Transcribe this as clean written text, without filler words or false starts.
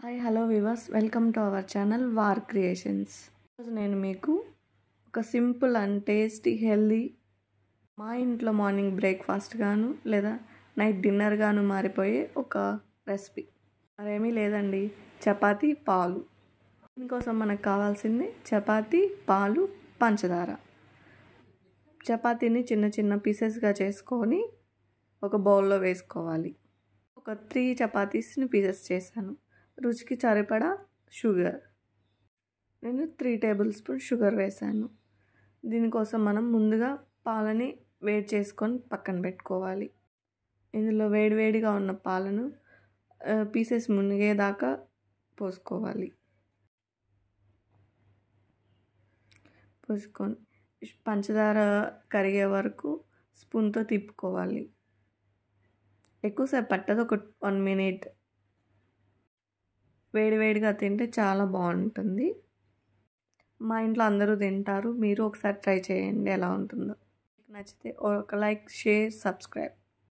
Hi hello viewers, welcome to our channel war creations. ఈరోజు నేను మీకు ఒక సింపుల్ అండ్ టేస్టీ హెల్దీ మా ఇంట్లో మార్నింగ్ బ్రేక్ఫాస్ట్ గాను లేదా నైట్ డిన్నర్ గాను మారిపోయే ఒక రెసిపీ. మరేమీ లేదండి, చపాతీ పాలు. దీనికోసం మనకు కావాల్సింది చపాతీ, పాలు, పంచదార. చపాతీని చిన్న చిన్న పీసెస్గా చేసుకొని ఒక బౌల్లో వేసుకోవాలి. ఒక 3 చపాతీస్ని పీసెస్ చేశాను. రుచికి సరిపడా షుగర్, నేను 3 టేబుల్ స్పూన్ షుగర్ వేసాను. దీనికోసం మనం ముందుగా పాలని వేడి చేసుకొని పక్కన పెట్టుకోవాలి. ఇందులో వేడివేడిగా ఉన్న పాలను పీసెస్ మునిగేదాకా పోసుకోవాలి. పోసుకొని పంచదార కరిగే వరకు స్పూన్తో తిప్పుకోవాలి. ఎక్కువసేపు పట్టదు, ఒక 1 మినిట్. వేడివేడిగా తింటే చాలా బాగుంటుంది. మా ఇంట్లో అందరూ తింటారు. మీరు ఒకసారి ట్రై చేయండి ఎలా ఉంటుందో. మీకు నచ్చితే ఒక లైక్, షేర్, సబ్స్క్రైబ్.